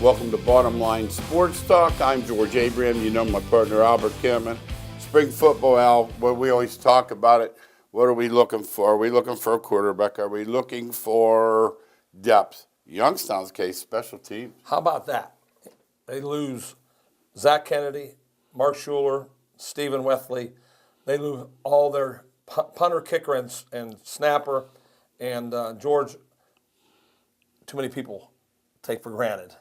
Welcome to Bottom Line Sports Talk. I'm George Abraham. You know my partner Albert Kimman. Spring football, Al, well, we always talk about it. What are we looking for? Are we looking for a quarterback? Are we looking for depth? Youngstown's case, special teams. How about that? They lose Zach Kennedy, Mark Schuler, Stephen Wethley. They lose all their punter, kicker, and snapper. And George, too many people take for granted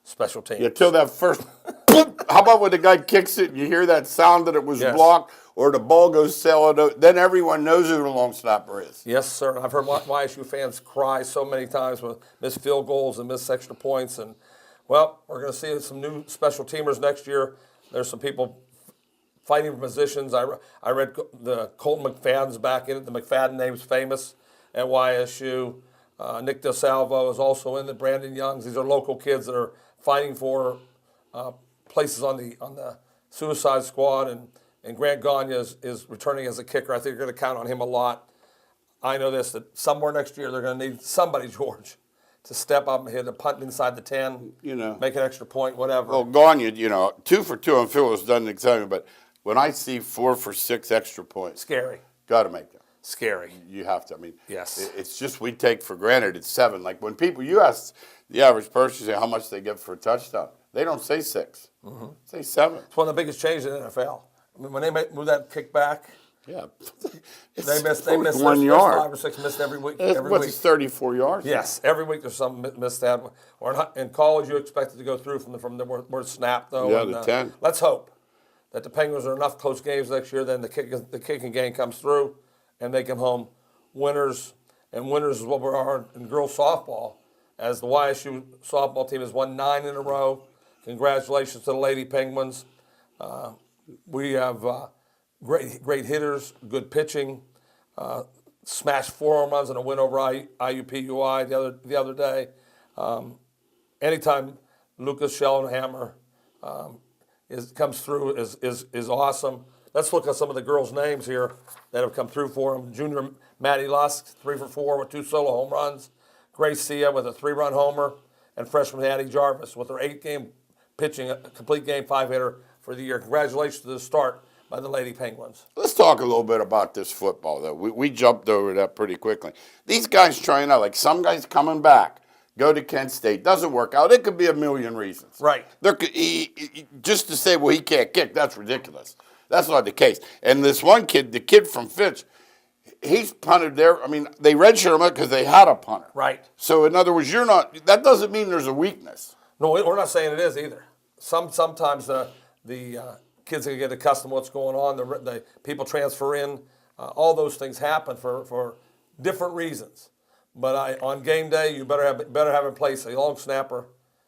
special teams. Yeah, till that first, how about when the guy kicks it and you hear that sound that it was blocked or the ball goes sailing, then everyone knows who the long snapper is. Yes, sir. I've heard YSU fans cry so many times with missed field goals and missed extra points. And, well, we're going to see some new special teamers next year. There's some people fighting for positions. I read the Colton McFadden's back in it. The McFadden name's famous at YSU. Nick DeSalvo is also in it. Brandon Youngs. These are local kids that are fighting for places on the suicide squad, and Grant Gagne is returning as a kicker. I think you're going to count on him a lot. I know this, that somewhere next year they're going to need somebody, George, to step up and hit a punt inside the 10, make an extra point, whatever. Well, Gagne, 2 for 2 on field goals doesn't excite me, but when I see 4 for 6 extra points, scary. Got to make them. Scary. You have to. I mean, yes. It's just we take for granted it's 7. Like when you ask the average person say how much they get for a touchdown, they don't say 6. Mm-hmm. Say 7. It's one of the biggest changes in the NFL. I mean, when they move that kick back, yeah, they miss 1 yard. 5 or 6 missed every week. What's 34 yards? Yes, every week there's some missed that. Or in college, you expect it to go through from the word snap though. Yeah, the 10. Let's hope that the Penguins are enough close games next year. Then the kicking game comes through, and they come home winners. And winners is what we are in girls softball, as the YSU softball team has won 9 in a row. Congratulations to the Lady Penguins. We have great hitters, good pitching, smashed 4 home runs and a win over IUPUI the other day. Anytime Lucas Schellenhammer comes through is awesome. Let's look at some of the girls' names here that have come through for them. Junior Maddie Lusk, 3 for 4 with 2 solo home runs. Grace Sia with a 3-run homer. And freshman Addie Jarvis with her 8-game pitching, a complete game 5-hitter for the year. Congratulations to the start by the Lady Penguins. Let's talk a little bit about this football, though. We jumped over that pretty quickly. These guys trying out, like some guys coming back, go to Kent State, doesn't work out. It could be a million reasons. Right. Just to say, well, he can't kick, that's ridiculous. That's not the case. And this one kid, the kid from Fitch, he's punted there. I mean, they redshirt him because they had a punter. Right. So, in other words, that doesn't mean there's a weakness. No, we're not saying it is either. Sometimes the kids can get accustomed to what's going on. The people transfer in. All those things happen for different reasons. But on game day, you better have in place a long snapper,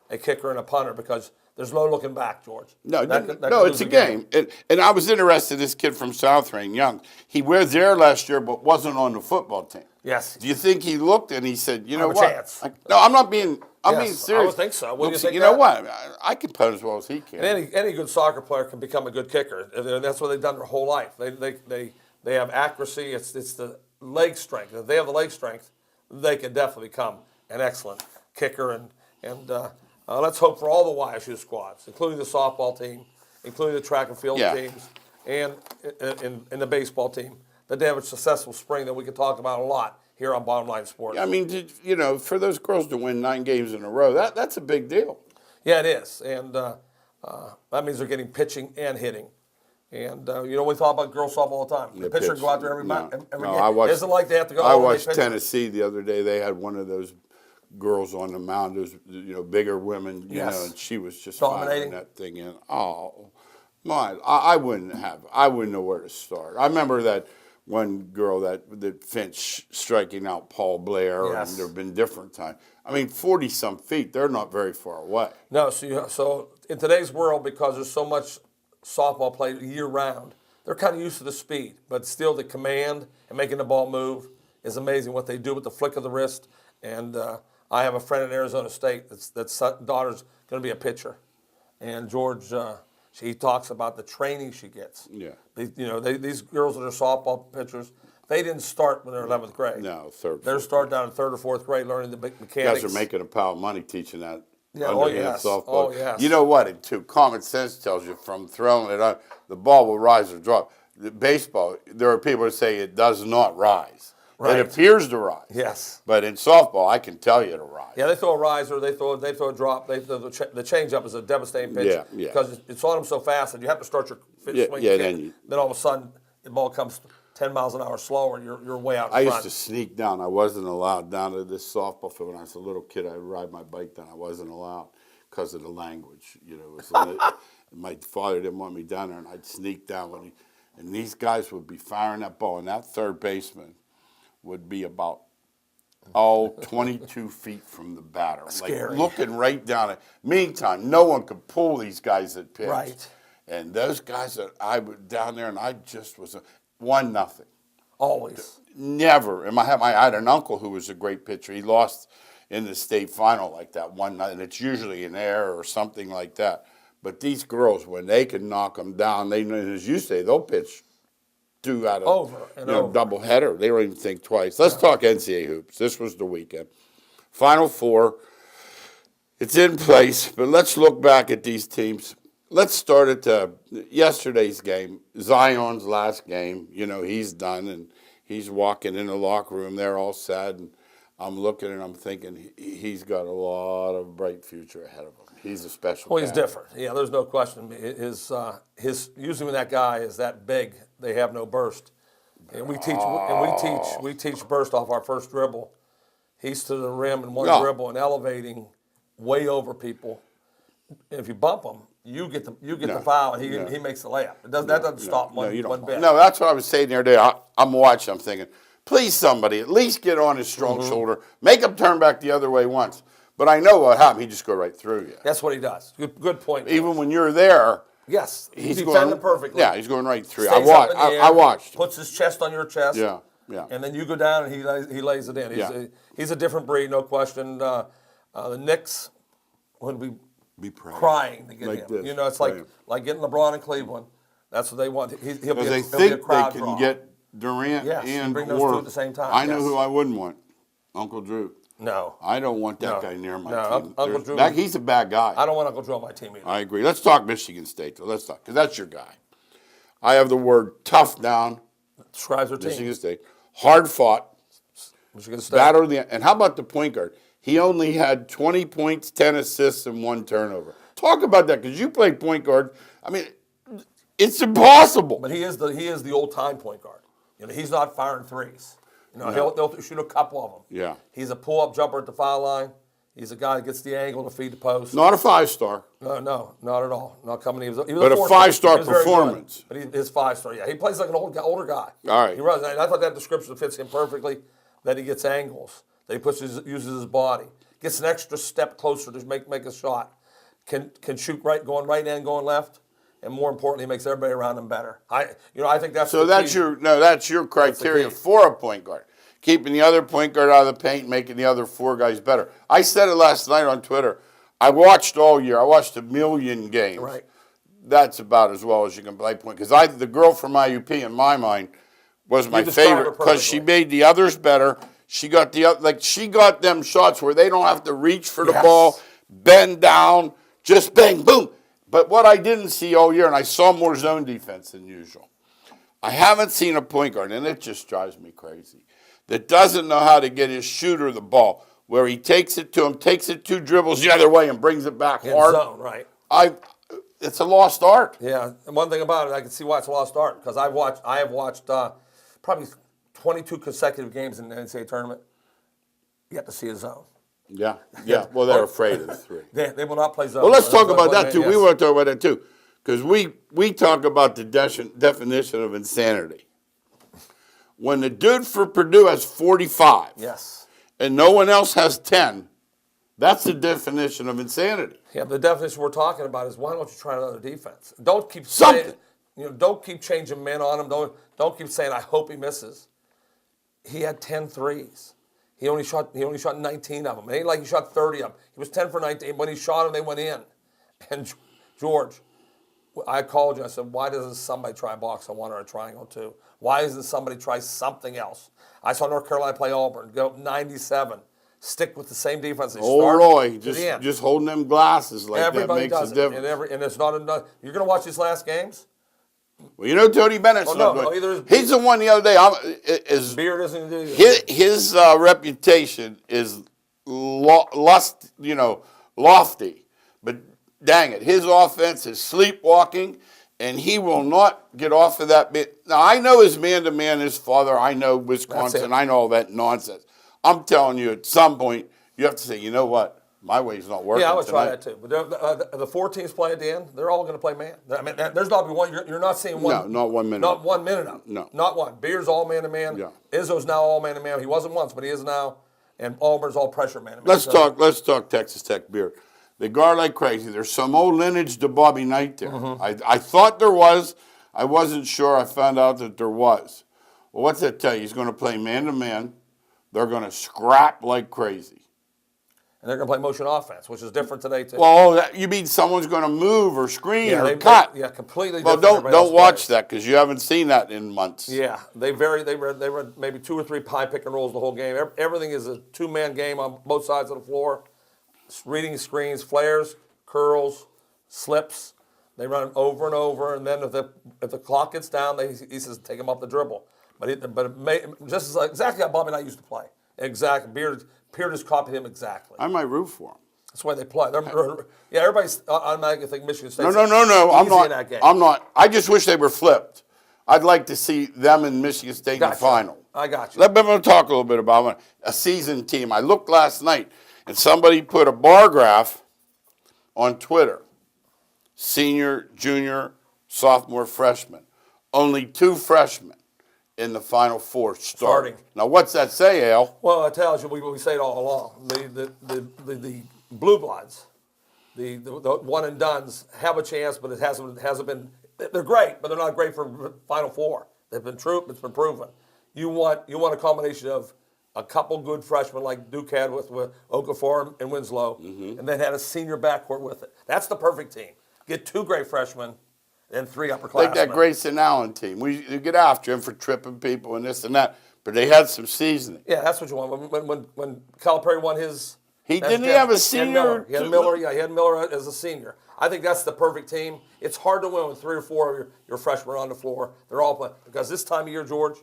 a kicker, and a punter, because there's no looking back, George. No, it's a game. And I was interested in this kid from South Rain, Young. He was there last year, but wasn't on the football team. Yes. Do you think he looked and he said, you know what? Chance. No, I'm not being. I'm being serious. I would think so. Wouldn't you think you know what? I can putt as well as he can. And any good soccer player can become a good kicker. That's what they've done their whole life. They have accuracy. It's the leg strength. If they have the leg strength, they can definitely become an excellent kicker. And let's hope for all the YSU squads, including the softball team, including the track and field teams, and in the baseball team, that they have a successful spring that we can talk about a lot here on Bottom Line Sports. I mean, for those girls to win 9 games in a row, that's a big deal. Yeah, it is. And that means they're getting pitching and hitting. And, we talk about girls softball all the time. The pitcher can go out there every game. It isn't like they have to go. I watched Tennessee the other day. They had one of those girls on the mound. Those, bigger women, and she was just dominating that thing in. Oh, my! I wouldn't know where to start. I remember that one girl that Finch striking out Paul Blair, and there have been different times. I mean, 40-some feet, they're not very far away. No, so in today's world, because there's so much softball played year-round, they're kind of used to the speed, but still the command and making the ball move is amazing what they do with the flick of the wrist. And I have a friend in Arizona State that's daughter's going to be a pitcher. And George, she talks about the training she gets. Yeah. These girls that are softball pitchers, they didn't start when they're 11th grade. No, third. They're starting down in 3rd or 4th grade learning the big mechanics. You guys are making a pile of money teaching that Yeah, underhand yes. softball. Oh, yes. You know what? It too. Common sense tells you from throwing it up, the ball will rise or drop. The baseball, there are people that say it does not rise. Right. It appears to rise. Yes. But in softball, I can tell you to rise. Yeah, they throw a riser, they throw a drop. The changeup is a devastating pitch Yeah. because it's on them so fast that you have to start your swing Yeah, kick. Then all of a sudden, the ball comes 10 miles an hour slower, and you're way out in I front. used to sneak down. I wasn't allowed down to this softball field when I was a little kid. I'd ride my bike down. I wasn't allowed because of the language. You know, it was my father didn't want me down there, and I'd sneak down and these guys would be firing that ball, and that third baseman would be about 22 feet from the batter, Scary. like looking right down it. Meantime, no one could pull these guys at pitch. Right. And those guys that I was down there, and I just was 1-0. Always. Never. And I had an uncle who was a great pitcher. He lost in the state final like that one night, and it's usually an error or something like that. But these girls, when they can knock them down, they, as you say, they'll pitch 2 out of Over and over. double header. They don't even think twice. Let's talk NCAA hoops. This was the weekend. Final Four. It's in place, but let's look back at these teams. Let's start at yesterday's game, Zion's last game. You know, he's done, and he's walking in the locker room. They're all sad, and I'm looking and I'm thinking he's got a lot of bright future ahead of him. He's a special Well, he's talent. different. Yeah, there's no question. His usually when that guy is that big, they have no burst, and we teach burst off our first dribble. He's to the rim in one No. dribble and elevating way over people. And if you bump him, you get the foul, and he makes the layup. That doesn't stop one bit. No, that's what I was saying the other day. I'm watching. I'm thinking, please somebody at least get on his strong shoulder, make him turn back the other way once. But I know what happened. He just go right through you. That's what he does. Good point. Even when you're there, yes, he's defending going perfectly. Yeah, he's going right through. Stays up in the air, I watched. Puts his chest on your chest. Yeah. And then you go down and he lays it in. He's a different breed, no question. The Knicks would be crying to get Like him. this, You know, it's praying. like getting LeBron in Cleveland. That's what they want. He'll be Because they a think crowd they can draw. get Durant Yes, you and bring those two at the same time, I know yes. who I wouldn't want. Uncle Drew. No. I don't want that No. guy near my No, team. Uncle Drew- He's a bad guy. I don't want Uncle Drew on my team either. I agree. Let's talk Michigan State, though. Let's talk, because that's your guy. I have the word tough down. Describes their team. Michigan State. Hard fought. Michigan State. Battle and how about the point guard? He only had 20 points, 10 assists, and 1 turnover. Talk about that, because you play point guard. I mean, it's impossible. But he is the old time point guard. You know, he's not firing threes. You know, they'll shoot a couple of them. Yeah. He's a pull-up jumper at the foul line. He's a guy that gets the angle to feed the post. Not a 5-star. No, not at all. Not coming. He was But a four-star. 5-star He was very good. performance. But his 5-star, yeah. He plays like an older guy. All right. He runs. And I thought that description fits him perfectly. That he gets angles. That he uses his body. Gets an extra step closer to make a shot. Can shoot right, going right and going left. And more importantly, makes everybody around him better. I think that's So the that's key. that's your criteria key. for a point guard. Keeping the other point guard out of the paint, making the other 4 guys better. I said it last night on Twitter. I watched all year. I watched 1 million games. Right. That's about as well as you can play point. Because the girl from IUP, in my mind, was my described her favorite because she perfectly. made the others better. She got she got them shots where they don't have to reach for the Yes. ball, bend down, just bang, boom. But what I didn't see all year, and I saw more zone defense than usual, I haven't seen a point guard, and it just drives me crazy, that doesn't know how to get his shooter the ball, where he takes it to him, takes it 2 dribbles the other way, and brings it back In hard. zone, right. It's a lost art. Yeah, and one thing about it, I can see why it's a lost art because I have watched probably 22 consecutive games in the NCAA tournament. You have to see a zone. Yeah. Well, they're afraid of the 3. They will not play zone. Well, let's talk That's about what- that too. yes. We want to talk about that too, because we talk about the definition of insanity. When the dude for Purdue has 45, Yes. and no one else has 10, that's the definition of insanity. Yeah, the definition we're talking about is why don't you try another defense? Don't keep Something. saying, don't keep changing men on him. Don't keep saying I hope he misses. He had 10 threes. He only shot 19 of them. It ain't like he shot 30 of them. He was 10 for 19. When he shot them, they went in. And George, I called you. I said, why doesn't somebody try box on 1 or a triangle 2? Why doesn't somebody try something else? I saw North Carolina play Auburn, go 97. stick with the same defense they Oh, started Roy, to the end. just holding them glasses like Everybody that makes does a it, difference. and it's not enough. You're going to watch these last games. Well, you know Tony Bennett's Oh, not no, good. either is- He's the one the other day. Is Beard isn't going to do either. his reputation is lofty, but dang it, his offense is sleepwalking, and he will not get off of that bit. Now I know his man-to-man, his father. I know Wisconsin. I know all that nonsense. I'm telling you, at some point you have to say, you know what? My way's not working. Yeah, I would try tonight. that too. But the 4 teams play at the end. They're all going to play man. I mean, there's not be one. You're not seeing one. No, not 1 minute. Not 1 minute of. No. Not one. Beard's all man to man. Yeah. Izzo's now all man to man. He wasn't once, but he is now. And Auburn's all pressure man to man. Let's talk Texas Tech Beard. They guard like crazy. There's some old lineage to Bobby Knight there. I thought there was. I wasn't sure. I found out that there was. Well, what's that tell you? He's going to play man to man. They're going to scrap like crazy. And they're going to play motion offense, which is different today too. Well, you mean someone's going to move or screen or they cut? yeah, completely. Well, different than don't everybody else watch plays. that because you haven't seen that in months. Yeah, they run maybe 2 or 3 high pick and rolls the whole game. Everything is a 2-man game on both sides of the floor. Reading screens, flares, curls, slips. They run it over and over, and then if the clock gets down, he says take him off the dribble. Exactly how Bobby and I used to play. Exactly. Beard just copied him exactly. I might root for him. That's why they play. Everybody's automatically think Michigan State. No. I'm easy not. in that game. I'm not. I just wish they were flipped. I'd like to see them and Michigan State in the Gotcha. final. I got you. I'm going to talk a little bit about a seasoned team. I looked last night, and somebody put a bar graph on Twitter. Senior, junior, sophomore, freshman. Only 2 freshmen in the Final Four starting. Now, what's that say, Al? Well, it tells you we say it all along. The blue bloods, the one and dones have a chance, but it hasn't been. They're great, but they're not great for Final Four. They've been true. It's been proven. You want a combination of a couple good freshmen like Duke had with Okafor and Winslow, and then had a senior backcourt with it. That's the perfect team. Get 2 great freshmen. And 3 upperclassmen. Like that Grayson Allen team. We get after him for tripping people and this and that, but they had some seasoning. Yeah, that's what you want. When Calipari won his, He have a senior. He had Miller. Yeah, he had Miller as a senior. I think that's the perfect team. It's hard to win with 3 or 4 of your freshmen on the floor. They're all playing because this time of year, George,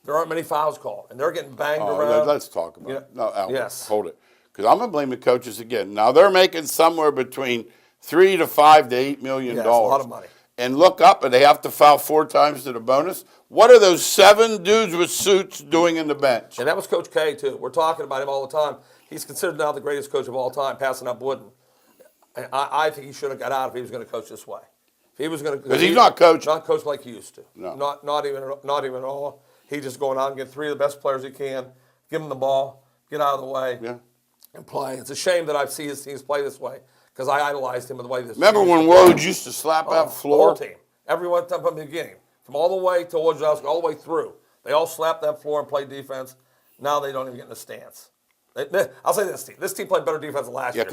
there aren't many fouls called, and they're getting banged around. Let's talk about it. No, Al, yes. Hold it, because I'm gonna blame the coaches again. Now they're making somewhere between $3 to $5 to $8 million. Yeah, it's a lot of money. And look up, and they have to foul 4 times to the bonus. What are those 7 dudes with suits doing in the bench? And that was Coach K, too. We're talking about him all the time. He's considered now the greatest coach of all time, passing up Wooden. And I think he should have got out if he was going to coach this way. If he was going to, because he's not coaching. Not coached like he used to. No. Not even at all. He's just going out and get 3 of the best players he can, give them the ball, get out of the way, and play. It's a shame that I see his teams play this way. Because I idolized him in the way this. Remember when Woj used to slap that floor? The whole team, everyone from the beginning, from all the way to Wojciechowski, all the way through, they all slapped that floor and played defense. Now they don't even get in the stance. I'll say this team played better defense than last year.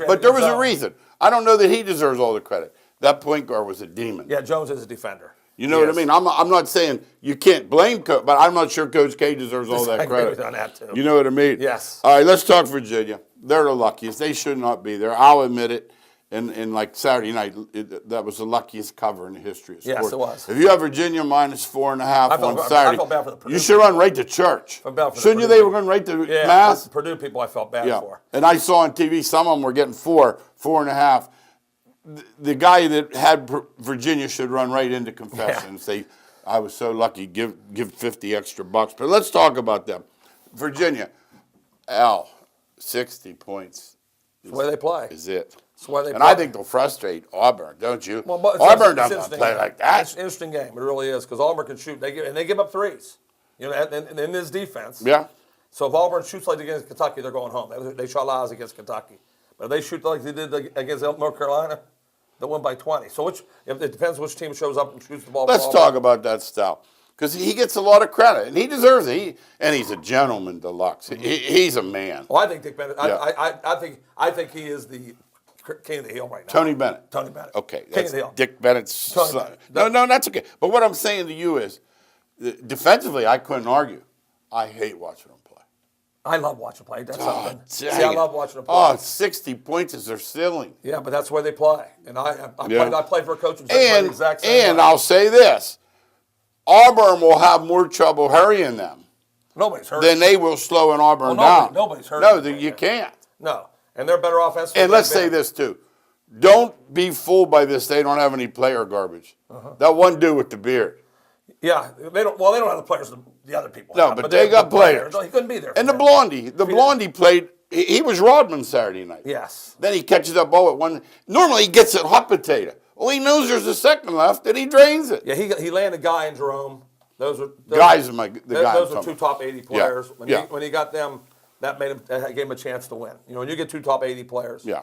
But there was a reason. I don't know that he deserves all the credit. That point guard was a demon. Yeah, Jones is a defender. You know what I mean? I'm not saying you can't blame Coach, but I'm not sure Coach K deserves all that credit. I agree on that too. You know what I mean? Yes. All right, let's talk Virginia. They're the luckiest. They should not be there. I'll admit it. And like Saturday night, that was the luckiest cover in the history of sports. Yes, it was. If you have Virginia minus 4.5 on Saturday, I felt bad for the Purdue you should run right to church. Shouldn't you? They were going right to Mass. Purdue people, I felt bad for. And I saw on TV some of them were getting 4.5. The guy that had Virginia should run right into confession and say, "I was so lucky. Give $50 extra bucks." But let's talk about them. Virginia, Al, 60 points. That's the way they play. Is it? That's why they and play. I think they'll frustrate Auburn, don't you? Well, Auburn doesn't play like that. It's an interesting game. It really is because Auburn can shoot. They give up threes. You know, and in this defense. Yeah. So if Auburn shoots like against Kentucky, they're going home. They shot lies against Kentucky, but if they shoot like they did against North Carolina, they'll win by 20. So it depends which team shows up and shoots the ball. Let's talk about that style. Because he gets a lot of credit, and he deserves it. And he's a gentleman deluxe. He's a man. Well, I think Dick Bennett. Yeah. I think he is the king of the hill right now. Tony Bennett. Tony Bennett. Okay, King of the hill. Dick Bennett's son. No, that's okay. But what I'm saying to you is, defensively, I couldn't argue. I hate watching him play. I love watching play. That's something. See, dang I it. love watching them play. Oh, 60 points is their ceiling. Yeah, but that's where they play. And I played for a coach who said And, the exact same and way. I'll say this, Auburn will have more trouble hurrying them Nobody's hurt. than they will slowing Auburn Well, down. nobody's hurt. No, you can't. No. And they're better offensively. And let's say this too. Don't be fooled by this. They don't have any player garbage. That one dude with the beard. Yeah, they don't. Well, they don't have the players the other people. No, have, but they got players. He couldn't be there. And the for them. Blondie played. He was Rodman Saturday night. Yes. Then he catches that ball at one. Normally he gets it hot potato. Well, he knows there's a second left, and he drains it. Yeah, he landed Guy and Jerome. Those are Guys are those are two top 80 players. Yeah. When he got them, that gave him a chance to win. You know, when you get two top 80 players. Yeah.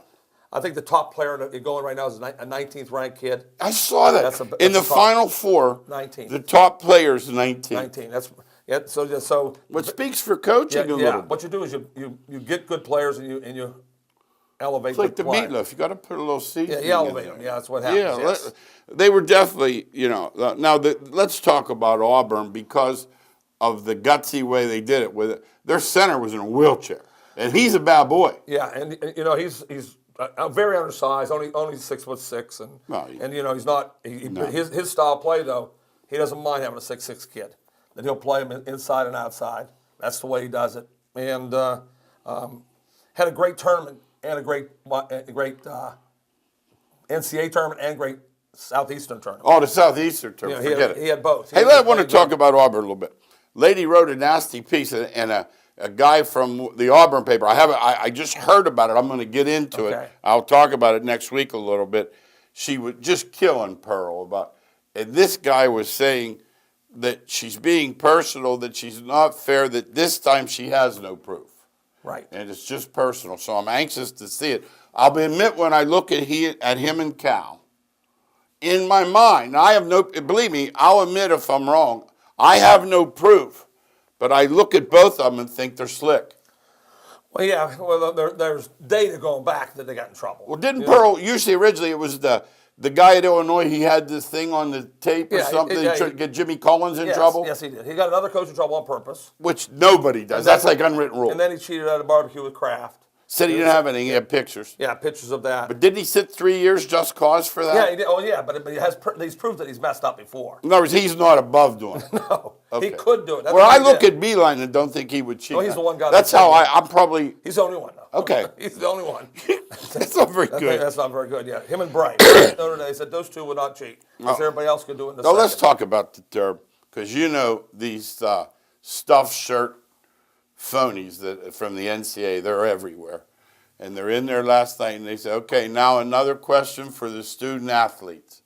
I think the top player going right now is a 19th ranked kid. I saw that. That's in the a top- Final Four, 19. the top player's 19. 19. So. What speaks for coaching a little bit. What you do is you get good players and you elevate. It's like the play. meatloaf. You got to put a little seasoning. Yeah, you elevate in them. there. Yeah, that's what happens. Yeah, yes. they were definitely, now let's talk about Auburn because of the gutsy way they did it with it. Their center was in a wheelchair, and he's a bad boy. Yeah, and he's very undersized, only 6'6", and he's not. His style of play though, he doesn't mind having a 6'6" kid. That he'll play him inside and outside. That's the way he does it. And had a great tournament and a great NCAA tournament and great Southeastern tournament. Oh, the Southeastern tournament. Forget it. He had both. Hey, I want to talk about Auburn a little bit. Lady wrote a nasty piece, and a guy from the Auburn paper. I just heard about it. I'm going to get into it. I'll talk about it next week a little bit. She was just killing Pearl about, and this guy was saying that she's being personal, that she's not fair, that this time she has no proof. Right. And it's just personal. So I'm anxious to see it. I'll admit when I look at him and Cal, in my mind, believe me, I'll admit if I'm wrong. I have no proof, but I look at both of them and think they're slick. Well, yeah. Well, there's data going back that they got in trouble. Well, didn't Pearl, usually originally it was the guy at Illinois, he had this thing on the tape or something to get Jimmy Collins in trouble? Yes, he did. He got another coach in trouble on purpose. Which nobody does. That's like unwritten rule. And then he cheated at a barbecue with Kraft. Said he didn't have anything. He had pictures. Yeah, pictures of that. But didn't he sit 3 years just cause for that? Yeah, he did. Oh, yeah, but he's proved that he's messed up before. In other words, he's not above doing it. No, Okay. he could do it. That's Well, what I he look did. at Beeline and don't think he would cheat. Well, he's the one guy That's that how said I'm probably. He's the only one, though. Okay. He's the only one. That's not very good. That's not very good, yeah. Him and Bright. Notre Dame said those two would not cheat. Because everybody else could do it in the Now, second. let's talk about the term, because these stuffed shirt phonies from the NCAA, they're everywhere. And they're in there last night, and they say, okay, now another question for the student athletes.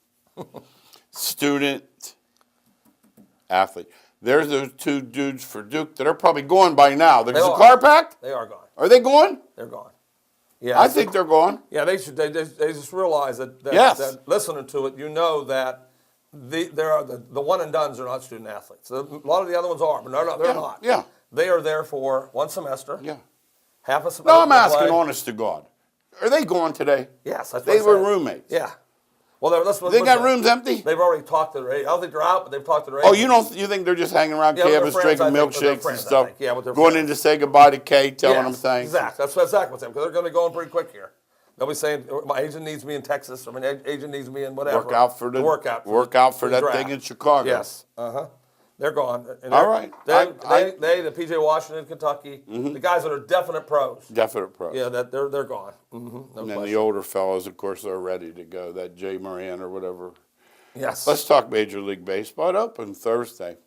Student athlete. There's those two dudes for Duke that are probably going by now. There's a car packed? They are gone. Are they going? They're gone. Yeah, I think they're going. Yeah, they should. They just realize that listening to it, you know that the one and dones are not student athletes. A lot of the other ones are, but they're not. Yeah. They are there for one semester. Yeah. Half a semester. No, I'm asking honest to God. Are they going today? Yes, that's what They I were said. roommates. Yeah. Well, They got rooms empty? They've already talked to their agent. I don't think they're out, but they've talked to their Oh, agent. you think they're just hanging around Yeah, with their campus friends, drinking I think, with their milkshakes friends, and I stuff? think. Yeah, with their going friends. in to say goodbye to Kay, telling them things? Exactly. That's exactly what's happening, because they're going to go in pretty quick here. They'll be saying, my agent needs me in Texas, or my agent needs me in whatever. Work out for that draft. thing in Chicago. Yes. They're gone. And All right. The P.J. Washington, Kentucky, the guys that are definite pros. Definite pros. Yeah, they're gone. No and then question. the older fellows, of course, are ready to go. That Jay Moran or whatever. Yes. Let's talk Major League Baseball. It opened Thursday.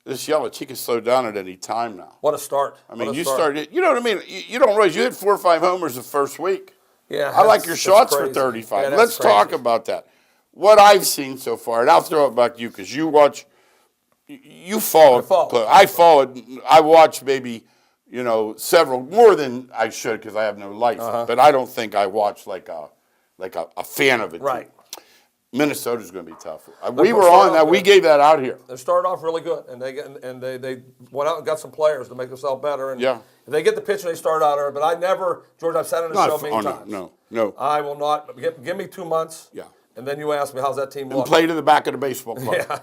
This Yelich, he can slow down at any time now. What a start. I mean, you started, you know what I mean? You don't realize you hit 4 or 5 homers the first week. Yeah. I like your shots for crazy. 35. Yeah, Let's talk about that. What I've seen so far, and I'll throw it back to you because you watch, you followed. I watched maybe, several, more than I should because I have no life. But I don't think I watched like a fan of it. Right. Minnesota's going to be tough. We were on that. We gave that out here. They started off really good, and they went out and got some players to make themselves better. And if they get the pitch and they start out early, but I never, George, I've said it in the show many times. No. I will not. Give me 2 months. Yeah. And then you ask me, how's that team look? And play to the back of the baseball club. Yeah.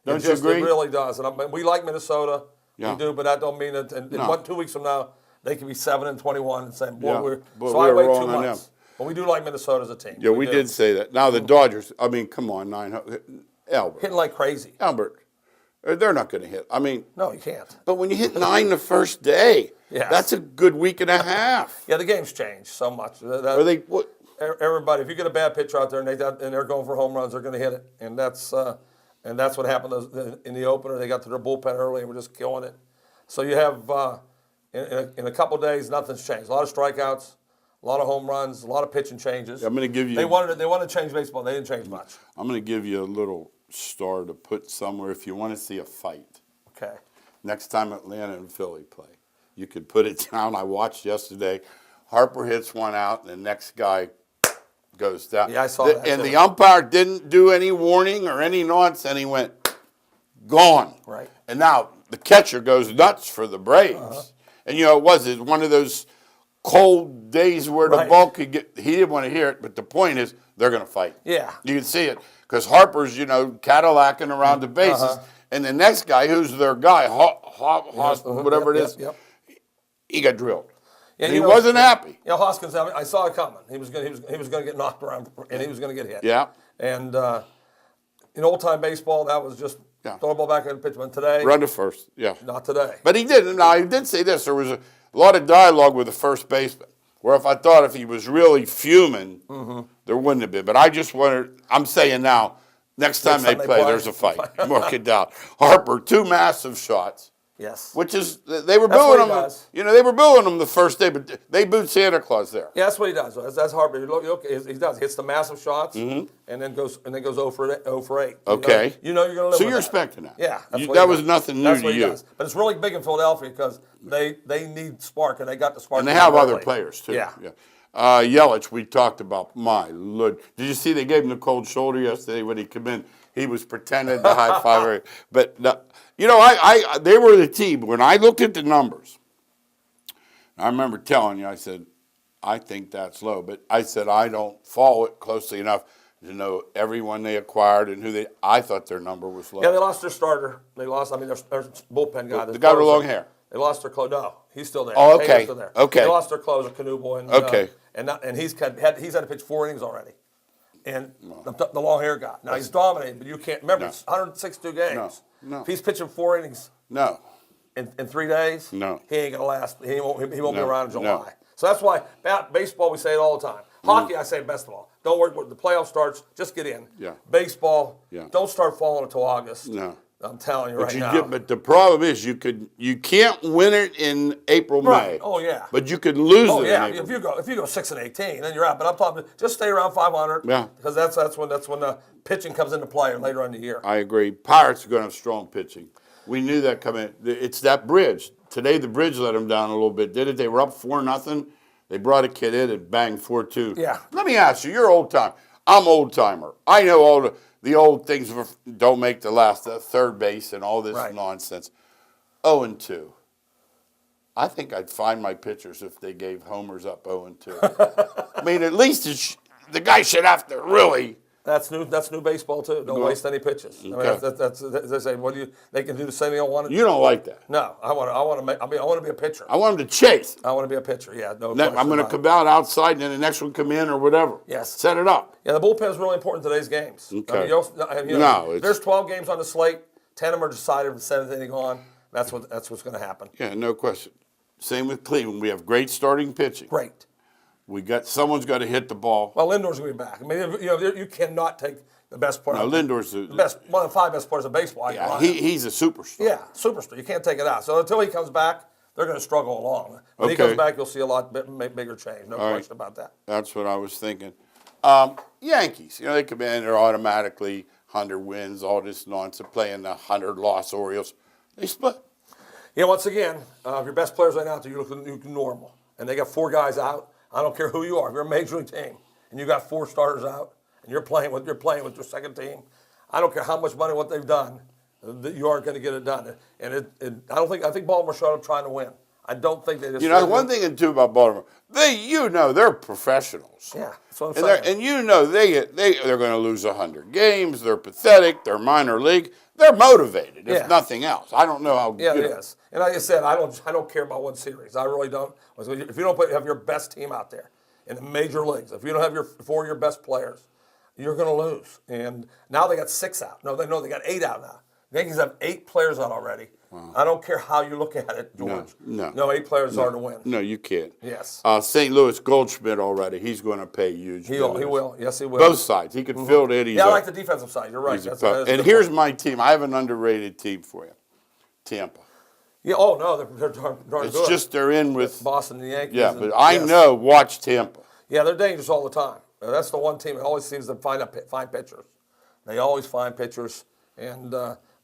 Don't you agree? It really does. And we like Minnesota. Yeah. We do, but that don't mean it. And 2 weeks from now, they could be 7-21 and saying, boy, Yeah, but so we I were wait wrong 2 on months. them. But we do like Minnesota as a team. Yeah, we do. did say that. Now the Dodgers, I mean, come on, 900. Albert. Hitting like crazy. Albert, they're not going to hit. I mean, No, you can't. but when you hit 9 the first day, Yes. that's a good week and a half. Yeah, the game's changed so much. Are they, what? Everybody, if you get a bad pitcher out there and they're going for home runs, they're going to hit it, and that's what happened in the opener. They got to their bullpen early and were just killing it. So you have in a couple of days, nothing's changed. A lot of strikeouts, a lot of home runs, a lot of pitching changes. I'm going to give you. They wanted to change baseball. They didn't change much. I'm going to give you a little star to put somewhere if you want to see a fight. Okay. Next time Atlanta and Philly play, you could put it down. I watched yesterday. Harper hits one out, and the next guy goes down. Yeah, I saw that, And too. the umpire didn't do any warning or any nonsense, and he went, gone. Right. And now the catcher goes nuts for the Braves. And, it was one of those cold days where the Right. ball could get, he didn't want to hear it, but the point is they're going to fight. Yeah. You can see it because Harper's, Cadillacing around the bases. And the next guy, who's their guy, whatever it is, Yep. he got drilled. Yeah, And he wasn't happy. Hoskins, I saw it coming. He was going to get knocked around, and he was going to get hit. Yeah. And in old-time baseball, that was just throw the ball back in the pitch. But today, Run to first, yeah. not today. But he did. Now, he did say this. There was a lot of dialogue with the first baseman, where if he was really fuming, there wouldn't have been. But I just wondered, I'm saying now, next time they play, there's a fight. Mark it down. Harper, 2 massive shots. Yes. Which is, they were That's what booing he him. does. They were booing him the first day, but they booed Santa Claus there. Yeah, that's what he does. That's Harper. Look, he does. Hits the massive shots, and then goes 0 for 8. Okay. You're going to live So with you're that. expecting that. Yeah. That's what that he was does. nothing new That's to what he you. does. But it's really big in Philadelphia because they need spark, and they got the spark. And they have other early. players, too. Yeah. Yelich, we talked about. My Lord. Did you see they gave him the cold shoulder yesterday when he came in? He was pretending to high five her. But, no, they were the team. When I looked at the numbers, I remember telling you, I said, I think that's low. But I said, I don't follow it closely enough to know everyone they acquired and I thought their number was low. Yeah, they lost their starter. They lost, their bullpen guy. The guy with long hair. They lost their closer. No, he's still there. Oh, okay. Taylor's still there. Okay. They lost their closer, Canoe Boy. And, Okay. And he's had to pitch 4 innings already. And the long hair guy. Now, he's dominating, but you can't remember, it's 162 games. No. If he's pitching 4 innings No. in 3 days, No. he ain't going to last. He won't be No. around in July. No. So that's why baseball, we say it all the time. Hockey, I say best of all. Don't worry, when the playoff starts, just get in. Yeah. Baseball, Yeah. don't start falling until August. No. I'm telling you right now. But the problem is you can't win it in April, Right. May. Oh, yeah. But you could lose Oh it yeah, in April. if you go 6-18, then you're out. But I'm talking, just stay around 500. Yeah. Because that's when the pitching comes into play later in the year. I agree. Pirates are going to have strong pitching. We knew that coming. It's that bridge. Today the bridge let them down a little bit, did it? They were up 4-0. They brought a kid in and banged 4-2. Yeah. Let me ask you, you're old time. I'm old timer. I know all the old things don't make the last third base and all this Right. nonsense. 0-2. I think I'd find my pitchers if they gave homers up 0-2. I mean, at least the guy should have to really. That's new baseball too. Don't waste any pitches. Okay. I mean, that's they say. They can do the same thing I want. You don't like that. No, I want to be a pitcher. I want him to chase. I want to be a pitcher. Yeah, no. I'm question going to about come it. out outside and then the next one come in or whatever. Yes. Set it up. Yeah, the bullpen is really important in today's games. Okay. No, there's 12 games on the slate. 10 of them are decided with the 7th inning on. That's what's going to happen. Yeah, no question. Same with Cleveland. We have great starting pitching. Great. Someone's got to hit the ball. Well, Lindor's going to be back. I mean, you cannot take the best player. No, Lindor's the best, one of the 5 best players in baseball. Yeah, he's a superstar. Yeah, superstar. You can't take it out. So until he comes back, they're going to struggle along. When he Okay. comes back, you'll see a lot bigger change. No All right. question about that. That's what I was thinking. Yankees, they come in, they're automatically 100 wins, all this nonsense, playing the 100-loss Orioles. They split. Yeah, once again, if your best players right now, you look normal. And they got 4 guys out. I don't care who you are. If you're a major league team and you got 4 starters out and you're playing with your second team, I don't care how much money, what they've done, you aren't going to get it done. And I think Baltimore showed up trying to win. I don't think they just. You know, one thing too about Baltimore, they're professionals. Yeah, that's what I'm saying. And you know they're going to lose 100 games. They're pathetic. They're minor league. They're motivated, if nothing else. I don't know how. Yeah, it is. And like I said, I don't care about one series. I really don't. If you don't have your best team out there in the major leagues, if you don't have your best players, you're going to lose. And now they got 6 out. No, they got 8 out now. The Yankees have 8 players out already. Wow. I don't care how you look at it, George. No, 8 players are to win. No, you can't. Yes. St. Louis Goldschmidt already. He's going to pay huge. He will. Yes, he will. Both sides. He could fill it. I like the defensive side. You're right. And here's my team. I have an underrated team for you. Tampa. Yeah. Oh no, they're darn good. It's just they're in with Boston and the Yankees. Yeah, but I know. Watch Tampa. Yeah, they're dangerous all the time. That's the one team that always seems to find pitchers. They always find pitchers, and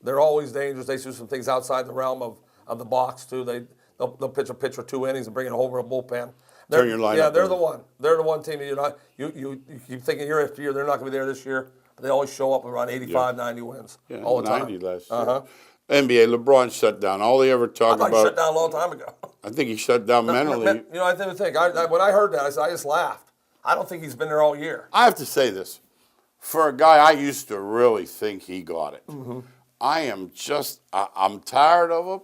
they're always dangerous. They do some things outside the realm of the box too. They'll pitch a pitch for 2 innings and bring in a whole bullpen. Turn your lineup. Yeah, they're the one. They're the one team that you keep thinking year after year they're not going to be there this year. But they always show up around 85, 90 wins all the time. 90 last year. NBA, LeBron shut down. All they ever talk about. He shut down a long time ago. I think he shut down mentally. You know, I think when I heard that, I just laughed. I don't think he's been there all year. I have to say this. For a guy, I used to really think he got it. Mm-hmm. I'm tired of him.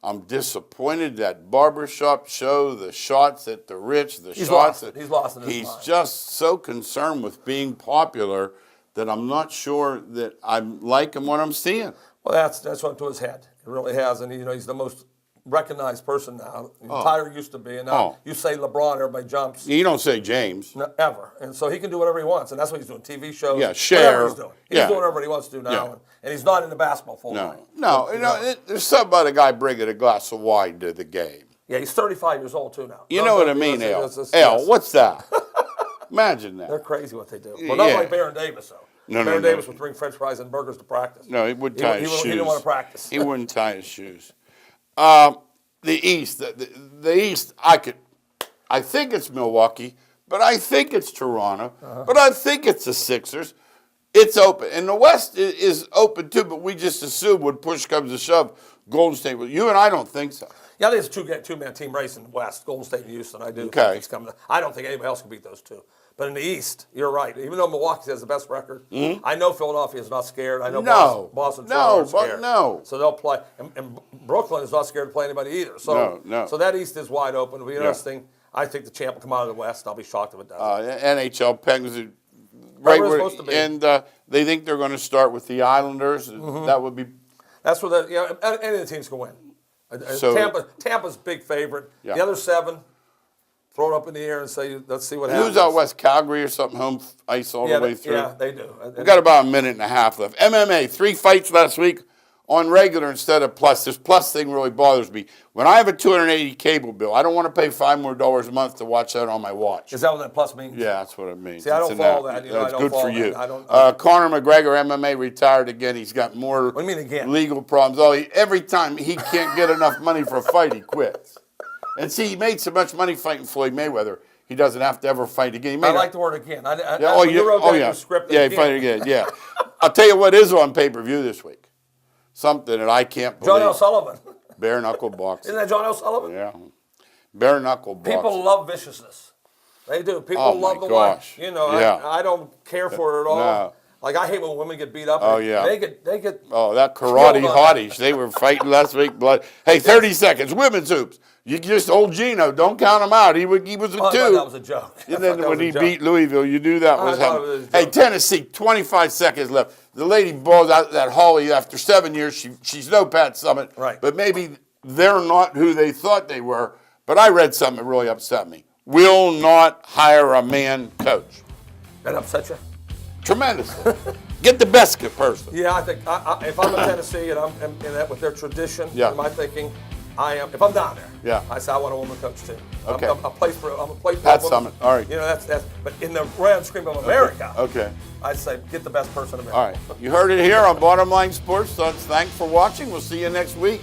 I'm disappointed that barbershop show, the shots at the rich, he's lost in his mind. He's just so concerned with being popular that I'm not sure that I'm liking what I'm seeing. Well, that's went to his head. It really has, and he's the most recognized person now. Tiger used to be, and now you say LeBron, everybody jumps. You don't say James. No, ever. And so he can do whatever he wants, and that's what he's doing. TV shows. Yeah, share. He's doing. He's doing whatever he wants to do now, and he's not in the basketball full line. No. There's something about a guy bringing a glass of wine to the game. Yeah, he's 35 years old too now. You know what I mean, Al? Al, what's that? Imagine that. They're crazy what they do. Well, not like Baron Davis, though. Baron Davis would bring French fries and burgers to practice. No, he wouldn't tie his shoes. He didn't want to practice. He wouldn't tie his shoes. The East, the East, I think it's Milwaukee, but I think it's Toronto, but I think it's the Sixers. It's open. And the West is open too, but we just assume when push comes to shove, Golden State will. You and I don't think so. Yeah, I think it's a two-man team race in the West, Golden State and Houston. I do. Okay. Think it's coming. I don't think anybody else can beat those two. But in the East, you're right. Even though Milwaukee has the best record, I know Philadelphia is not scared. I know Boston aren't scared. So they'll play. And Brooklyn is not scared to play anybody either. So, so that East is wide open. It'll be interesting. I think the champ will come out of the West. I'll be shocked if it doesn't. NHL Penguins are right where it's supposed to be. And they think they're going to start with the Islanders. That would be. That's where any of the teams can win. Tampa's big favorite. Yeah. The other 7. Throw it up in the air and say, let's see what happens. Who's out west? Calgary or something? Home ice all the way through? Yeah, they do. We've got about a minute and a half left. MMA, 3 fights last week on regular instead of plus. This plus thing really bothers me. When I have a $280 cable bill, I don't want to pay $5 more a month to watch that on my watch. Is that what that plus means? Yeah, that's what it means. See, I don't follow that. That's good for you. That. Conor McGregor, MMA, retired again. He's got more what do you mean again? Legal problems. Every time he can't get enough money for a fight, he quits. And see, he made so much money fighting Floyd Mayweather. He doesn't have to ever fight again. I like the word again. You wrote that in your script again. Yeah, fight again, yeah. I'll tell you what is on pay-per-view this week. Something that I can't believe. John L. Sullivan. Bare knuckle boxing. Isn't that John L. Sullivan? Yeah. Bare knuckle boxing. People love viciousness. They do. People love the life. I don't care for it at all. No. Like, I hate when women get beat up. Oh, yeah. They get that karate hotties. They were fighting last week. Hey, 30 seconds. Women's hoops. You just old Gino. Don't count him out. He was a 2. I thought that was a joke. And then when he beat Louisville, you knew that was happening. Hey, Tennessee, 25 seconds left. The lady balls out that Holly after 7 years. She's no Pat Summitt. Right. But maybe they're not who they thought they were. But I read something that really upset me. Will not hire a man coach. That upset you? Tremendously. Get the best person. Yeah, I think if I'm in Tennessee and I'm in that with their tradition, in my thinking, I am. If I'm down there, I say I want a woman coach too. Okay. I'm a place for Pat Summitt. All right. That's. But in the grand scheme of America, okay. I'd say get the best person in America. All right. You heard it here on Bottom Line Sports. Thanks for watching. We'll see you next week.